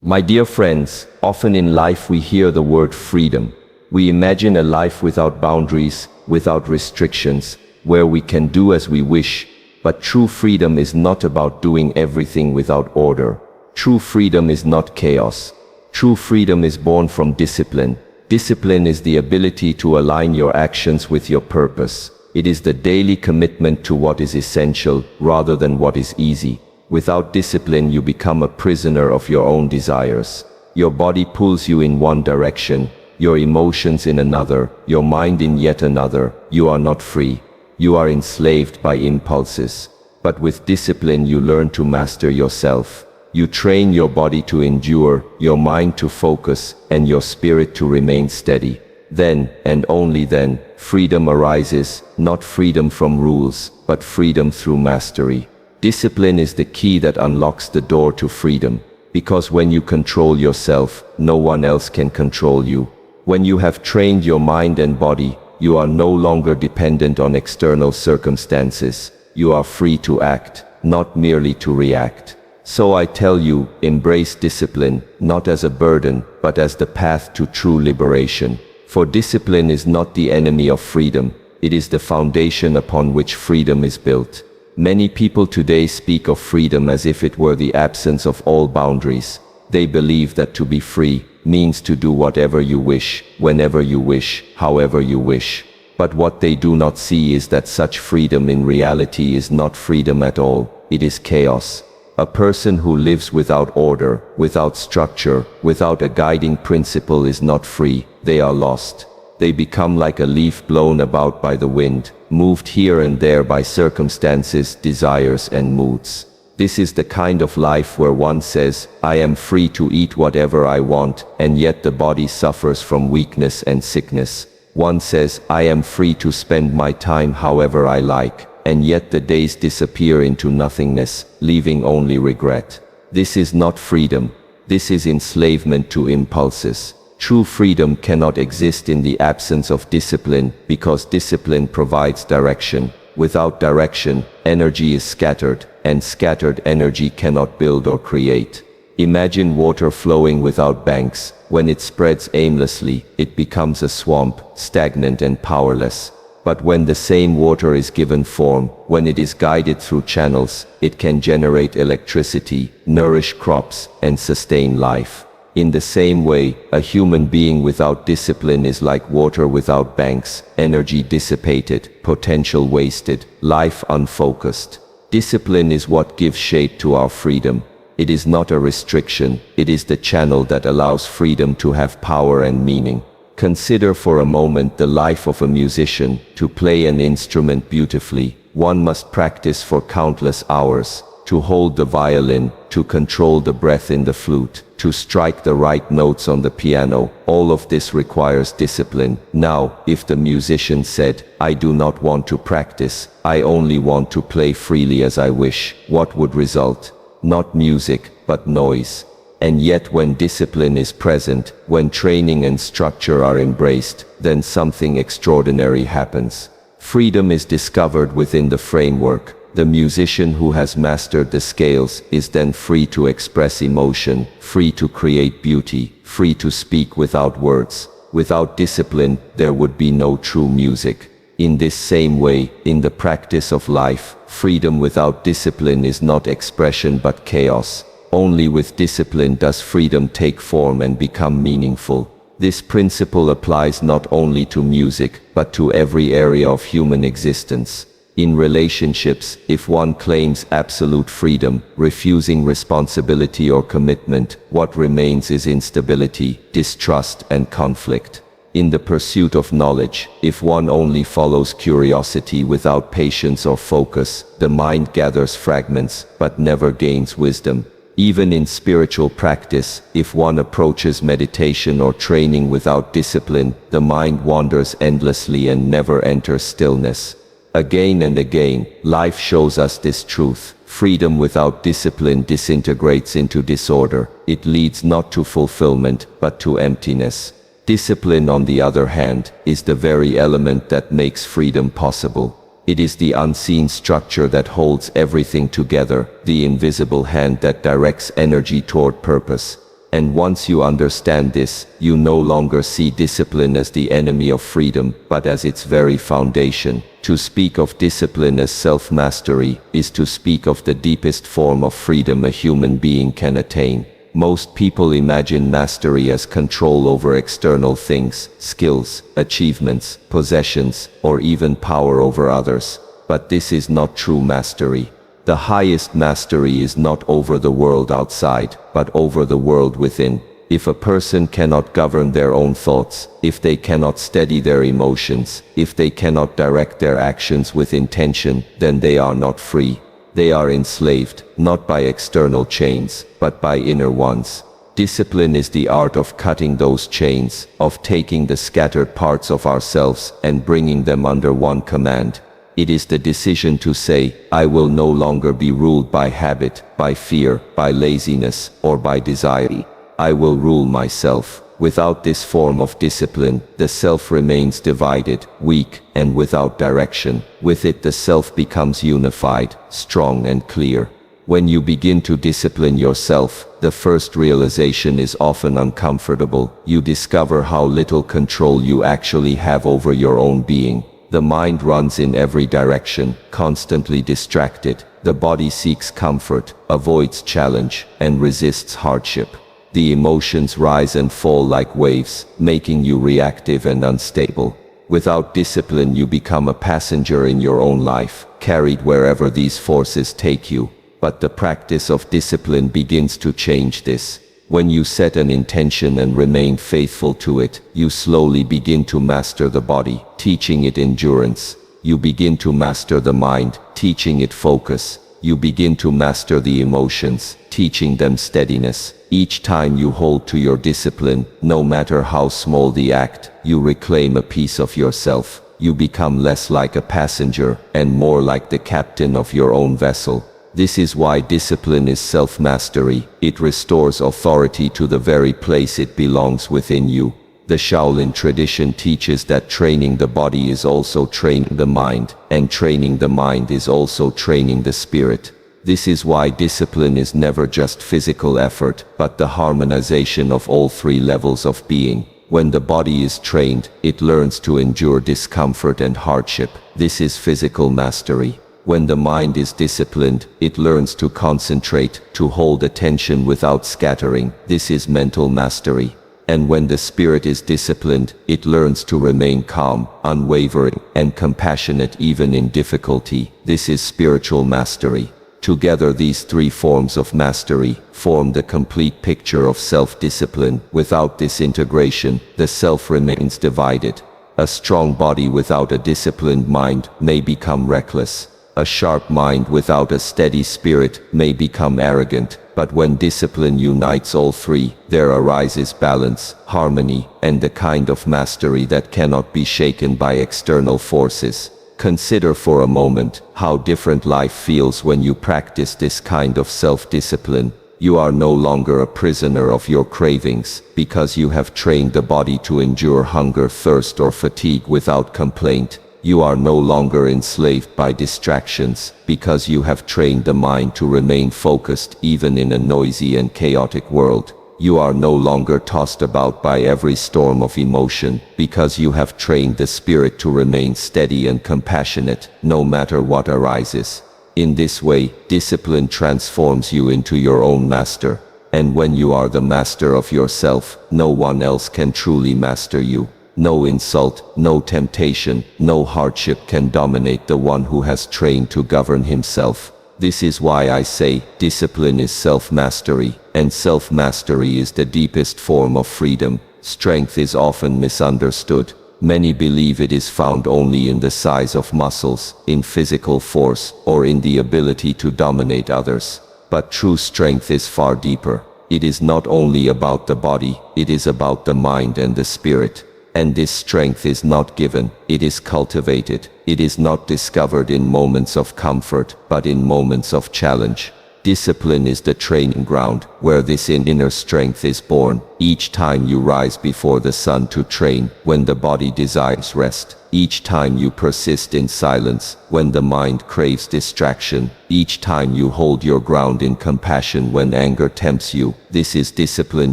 My dear friends, often in life we hear the word freedom. We imagine a life without boundaries, without restrictions, where we can do as we wish. But true freedom is not about doing everything without order. True freedom is not chaos. True freedom is born from discipline. Discipline is the ability to align your actions with your purpose. It is the daily commitment to what is essential rather than what is easy. Without discipline, you become a prisoner of your own desires. Your body pulls you in one direction, your emotions in another, your mind in yet another. You are not free. You are enslaved by impulses. But with discipline, you learn to master yourself. You train your body to endure, your mind to focus, and your spirit to remain steady. Then, and only then, freedom arises, not freedom from rules, but freedom through mastery. Discipline is the key that unlocks the door to freedom, because when you control yourself, no one else can control you. When you have trained your mind and body, you are no longer dependent on external circumstances. You are free to act, not merely to react. So I tell you, embrace discipline, not as a burden, but as the path to true liberation. For discipline is not the enemy of freedom, it is the foundation upon which freedom is built. Many people today speak of freedom as if it were the absence of all boundaries. They believe that to be free means to do whatever you wish, whenever you wish, however you wish. But what they do not see is that such freedom in reality is not freedom at all, it is chaos. A person who lives without order, without structure, without a guiding principle is not free. They are lost. They become like a leaf blown about by the wind, moved here and there by circumstances, desires and moods. This is the kind of life where one says, I am free to eat whatever I want, and yet the body suffers from weakness and sickness. One says, I am free to spend my time however I like, and yet the days disappear into nothingness, leaving only regret. This is not freedom. This is enslavement to impulses. True freedom cannot exist in the absence of discipline, because discipline provides direction. Without direction, energy is scattered, and scattered energy cannot build or create. Imagine water flowing without banks. When it spreads aimlessly, it becomes a swamp, stagnant and powerless. But when the same water is given form, when it is guided through channels, it can generate electricity, nourish crops, and sustain life. In the same way, a human being without discipline is like water without banks, energy dissipated, potential wasted, life unfocused. Discipline is what gives shape to our freedom. It is not a restriction, it is the channel that allows freedom to have power and meaning. Consider for a moment the life of a musician. To play an instrument beautifully, one must practice for countless hours. To hold the violin, to control the breath in the flute, to strike the right notes on the piano, all of this requires discipline. Now, if the musician said, I do not want to practice, I only want to play freely as I wish, what would result? Not music, but noise. And yet when discipline is present, when training and structure are embraced, then something extraordinary happens. Freedom is discovered within the framework. The musician who has mastered the scales is then free to express emotion, free to create beauty, free to speak without words. Without discipline, there would be no true music. In this same way, in the practice of life, freedom without discipline is not expression but chaos. Only with discipline does freedom take form and become meaningful. This principle applies not only to music, but to every area of human existence. In relationships, if one claims absolute freedom, refusing responsibility or commitment, what remains is instability, distrust, and conflict. In the pursuit of knowledge, if one only follows curiosity without patience or focus, the mind gathers fragments, but never gains wisdom. Even in spiritual practice, if one approaches meditation or training without discipline, the mind wanders endlessly and never enters stillness. Again and again, life shows us this truth. Freedom without discipline disintegrates into disorder. It leads not to fulfillment, but to emptiness. Discipline, on the other hand, is the very element that makes freedom possible. It is the unseen structure that holds everything together, the invisible hand that directs energy toward purpose. And once you understand this, you no longer see discipline as the enemy of freedom, but as its very foundation. To speak of discipline as self-mastery is to speak of the deepest form of freedom a human being can attain. Most people imagine mastery as control over external things, skills, achievements, possessions, or even power over others. But this is not true mastery. The highest mastery is not over the world outside, but over the world within. If a person cannot govern their own thoughts, if they cannot steady their emotions, if they cannot direct their actions with intention, then they are not free. They are enslaved, not by external chains, but by inner ones. Discipline is the art of cutting those chains, of taking the scattered parts of ourselves and bringing them under one command. It is the decision to say, I will no longer be ruled by habit, by fear, by laziness, or by desire. I will rule myself. Without this form of discipline, the self remains divided, weak, and without direction. With it the self becomes unified, strong and clear. When you begin to discipline yourself, the first realization is often uncomfortable. You discover how little control you actually have over your own being. The mind runs in every direction, constantly distracted. The body seeks comfort, avoids challenge, and resists hardship. The emotions rise and fall like waves, making you reactive and unstable. Without discipline, you become a passenger in your own life, carried wherever these forces take you. But the practice of discipline begins to change this. When you set an intention and remain faithful to it, you slowly begin to master the body, teaching it endurance. You begin to master the mind, teaching it focus. You begin to master the emotions, teaching them steadiness. Each time you hold to your discipline, no matter how small the act, you reclaim a piece of yourself. You become less like a passenger and more like the captain of your own vessel. This is why discipline is self-mastery. It restores authority to the very place it belongs within you. The Shaolin tradition teaches that training the body is also training the mind, and training the mind is also training the spirit. This is why discipline is never just physical effort, but the harmonization of all three levels of being. When the body is trained, it learns to endure discomfort and hardship. This is physical mastery. When the mind is disciplined, it learns to concentrate, to hold attention without scattering. This is mental mastery. And when the spirit is disciplined, it learns to remain calm, unwavering, and compassionate even in difficulty. This is spiritual mastery. Together these three forms of mastery form the complete picture of self-discipline. Without this integration, the self remains divided. A strong body without a disciplined mind may become reckless. A sharp mind without a steady spirit may become arrogant, but when discipline unites all three, there arises balance, harmony, and the kind of mastery that cannot be shaken by external forces. Consider for a moment how different life feels when you practice this kind of self-discipline. You are no longer a prisoner of your cravings, because you have trained the body to endure hunger, thirst, or fatigue without complaint. You are no longer enslaved by distractions, because you have trained the mind to remain focused even in a noisy and chaotic world. You are no longer tossed about by every storm of emotion, because you have trained the spirit to remain steady and compassionate, no matter what arises. In this way, discipline transforms you into your own master. And when you are the master of yourself, no one else can truly master you. No insult, no temptation, no hardship can dominate the one who has trained to govern himself. This is why I say, discipline is self-mastery, and self-mastery is the deepest form of freedom. Strength is often misunderstood. Many believe it is found only in the size of muscles, in physical force, or in the ability to dominate others. But true strength is far deeper. It is not only about the body, it is about the mind and the spirit. And this strength is not given, it is cultivated. It is not discovered in moments of comfort, but in moments of challenge. Discipline is the training ground, where this inner strength is born. Each time you rise before the sun to train, when the body desires rest. Each time you persist in silence, when the mind craves distraction. Each time you hold your ground in compassion when anger tempts you. This is discipline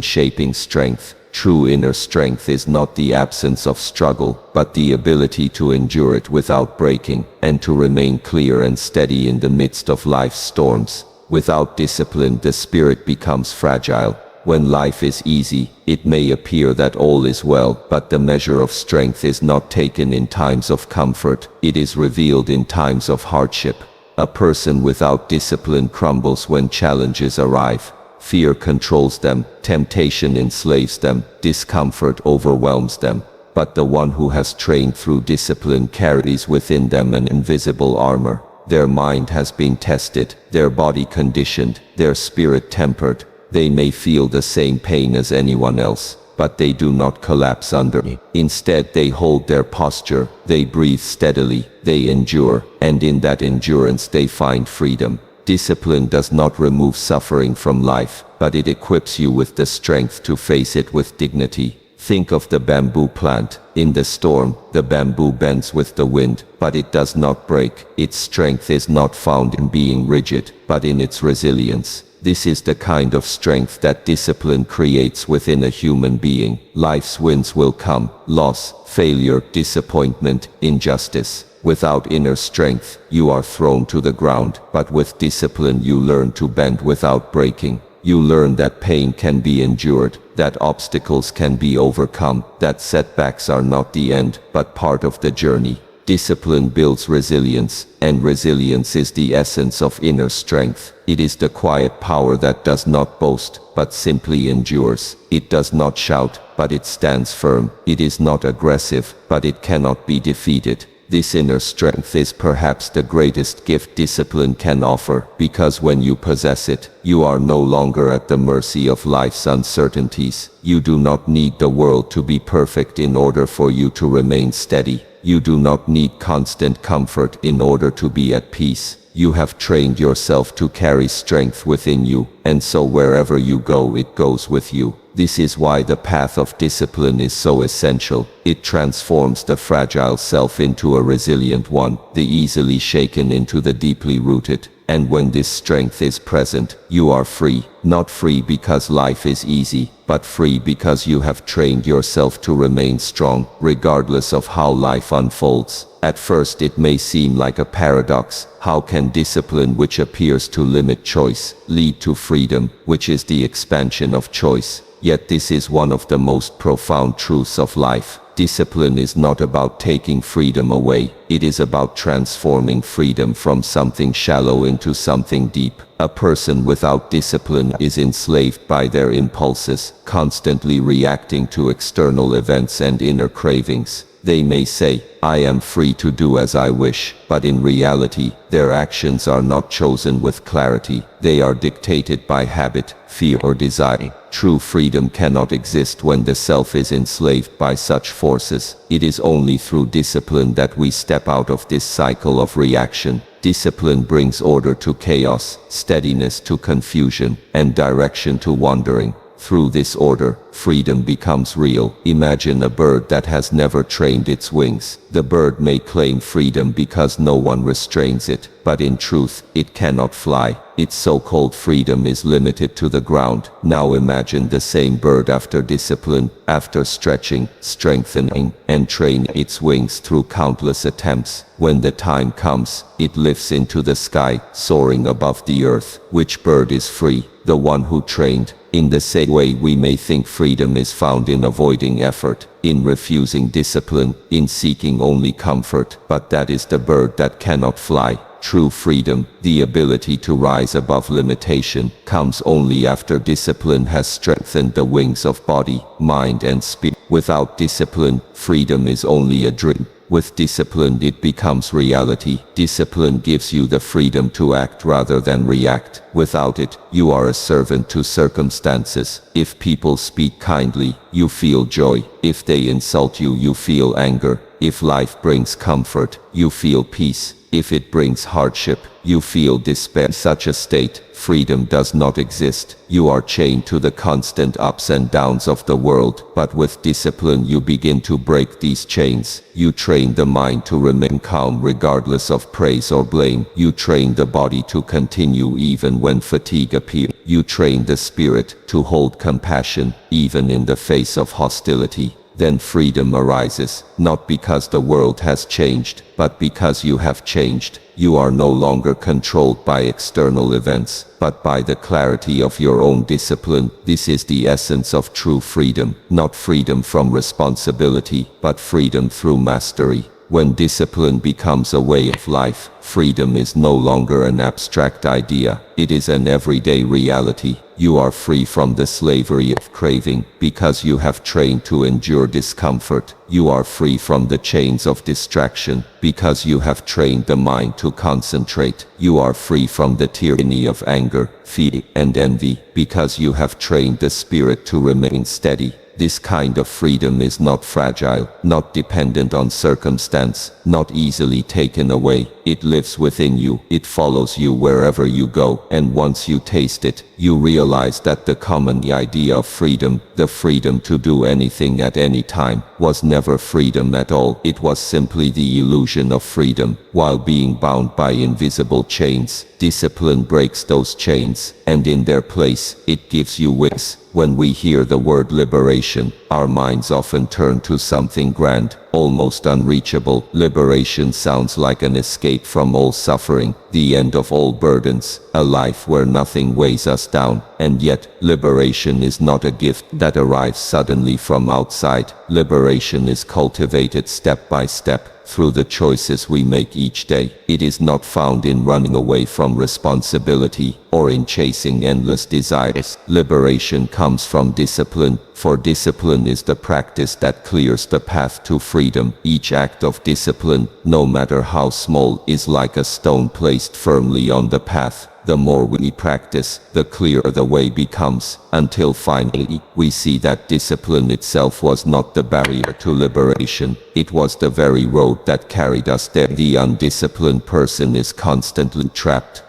shaping strength. True inner strength is not the absence of struggle, but the ability to endure it without breaking, and to remain clear and steady in the midst of life's storms. Without discipline, the spirit becomes fragile. When life is easy, it may appear that all is well, but the measure of strength is not taken in times of comfort, it is revealed in times of hardship. A person without discipline crumbles when challenges arrive. Fear controls them, temptation enslaves them, discomfort overwhelms them. But the one who has trained through discipline carries within them an invisible armor. Their mind has been tested, their body conditioned, their spirit tempered. They may feel the same pain as anyone else, but they do not collapse under it. Instead, they hold their posture, they breathe steadily, they endure, and in that endurance they find freedom. Discipline does not remove suffering from life, but it equips you with the strength to face it with dignity. Think of the bamboo plant. In the storm, the bamboo bends with the wind, but it does not break. Its strength is not found in being rigid, but in its resilience. This is the kind of strength that discipline creates within a human being. Life's winds will come: loss, failure, disappointment, injustice. Without inner strength, you are thrown to the ground, but with discipline you learn to bend without breaking. You learn that pain can be endured, that obstacles can be overcome, that setbacks are not the end, but part of the journey. Discipline builds resilience, and resilience is the essence of inner strength. It is the quiet power that does not boast, but simply endures. It does not shout, but it stands firm. It is not aggressive, but it cannot be defeated. This inner strength is perhaps the greatest gift discipline can offer, because when you possess it, you are no longer at the mercy of life's uncertainties. You do not need the world to be perfect in order for you to remain steady. You do not need constant comfort in order to be at peace. You have trained yourself to carry strength within you, and so wherever you go, it goes with you. This is why the path of discipline is so essential. It transforms the fragile self into a resilient one, the easily shaken into the deeply rooted. And when this strength is present, you are free. Not free because life is easy, but free because you have trained yourself to remain strong, regardless of how life unfolds. At first it may seem like a paradox. How can discipline, which appears to limit choice, lead to freedom, which is the expansion of choice? Yet this is one of the most profound truths of life. Discipline is not about taking freedom away. It is about transforming freedom from something shallow into something deep. A person without discipline is enslaved by their impulses, constantly reacting to external events and inner cravings. They may say, "I am free to do as I wish," but in reality, their actions are not chosen with clarity. They are dictated by habit, fear, or desire. True freedom cannot exist when the self is enslaved by such forces. It is only through discipline that we step out of this cycle of reaction. Discipline brings order to chaos, steadiness to confusion, and direction to wandering. Through this order, freedom becomes real. Imagine a bird that has never trained its wings. The bird may claim freedom because no one restrains it, but in truth, it cannot fly. Its so-called freedom is limited to the ground. Now imagine the same bird after discipline, after stretching, strengthening, and training its wings through countless attempts. When the time comes, it lifts into the sky, soaring above the earth. Which bird is free? The one who trained. In the same way, we may think freedom is found in avoiding effort, in refusing discipline, in seeking only comfort, but that is the bird that cannot fly. True freedom, the ability to rise above limitation, comes only after discipline has strengthened the wings of body, mind, and spirit. Without discipline, freedom is only a dream. With discipline, it becomes reality. Discipline gives you the freedom to act rather than react. Without it, you are a servant to circumstances. If people speak kindly, you feel joy. If they insult you, you feel anger. If life brings comfort, you feel peace. If it brings hardship, you feel despair. In such a state, freedom does not exist. You are chained to the constant ups and downs of the world, but with discipline you begin to break these chains. You train the mind to remain calm regardless of praise or blame. You train the body to continue even when fatigue appears. You train the spirit to hold compassion, even in the face of hostility. Then freedom arises, not because the world has changed, but because you have changed. You are no longer controlled by external events, but by the clarity of your own discipline. This is the essence of true freedom, not freedom from responsibility, but freedom through mastery. When discipline becomes a way of life, freedom is no longer an abstract idea, it is an everyday reality. You are free from the slavery of craving, because you have trained to endure discomfort. You are free from the chains of distraction, because you have trained the mind to concentrate. You are free from the tyranny of anger, fear, and envy, because you have trained the spirit to remain steady. This kind of freedom is not fragile, not dependent on circumstance, not easily taken away. It lives within you, it follows you wherever you go, and once you taste it, you realize that the common idea of freedom, the freedom to do anything at any time, was never freedom at all. It was simply the illusion of freedom, while being bound by invisible chains. Discipline breaks those chains, and in their place, it gives you wings. When we hear the word liberation, our minds often turn to something grand, almost unreachable. Liberation sounds like an escape from all suffering, the end of all burdens, a life where nothing weighs us down. And yet, liberation is not a gift that arrives suddenly from outside. Liberation is cultivated step by step, through the choices we make each day. It is not found in running away from responsibility, or in chasing endless desires. Liberation comes from discipline, for discipline is the practice that clears the path to freedom. Each act of discipline, no matter how small, is like a stone placed firmly on the path. The more we practice, the clearer the way becomes, until finally, we see that discipline itself was not the barrier to liberation, it was the very road that carried us there. The undisciplined person is constantly trapped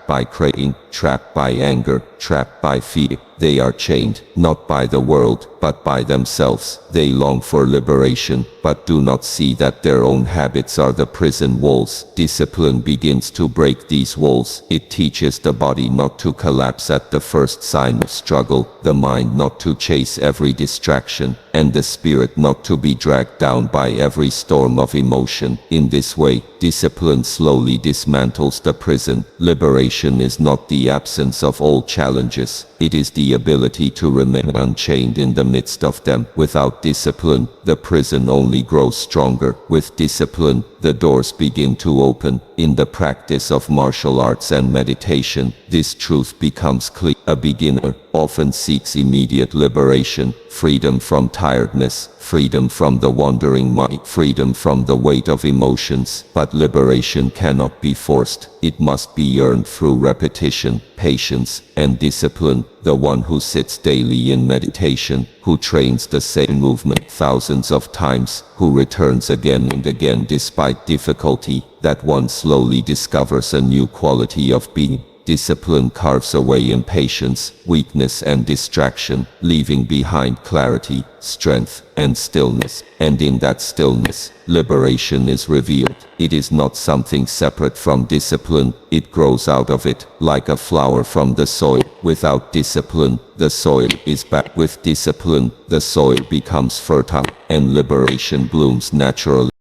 by craving, trapped by anger, trapped by fear. They are chained, not by the world, but by themselves. They long for liberation, but do not see that their own habits are the prison walls. Discipline begins to break these walls. It teaches the body not to collapse at the first sign of struggle, the mind not to chase every distraction, and the spirit not to be dragged down by every storm of emotion. In this way, discipline slowly dismantles the prison. Liberation is not the absence of all challenges, it is the ability to remain unchained in the midst of them. Without discipline, the prison only grows stronger. With discipline, the doors begin to open. In the practice of martial arts and meditation, this truth becomes clear. A beginner often seeks immediate liberation, freedom from tiredness, freedom from the wandering mind, freedom from the weight of emotions. But liberation cannot be forced. It must be earned through repetition, patience, and discipline. The one who sits daily in meditation, who trains the same movement thousands of times, who returns again and again despite difficulty, that one slowly discovers a new quality of being. Discipline carves away impatience, weakness and distraction, leaving behind clarity, strength, and stillness. And in that stillness, liberation is revealed. It is not something separate from discipline, it grows out of it, like a flower from the soil. Without discipline, the soil is barren. With discipline, the soil becomes fertile, and liberation blooms naturally.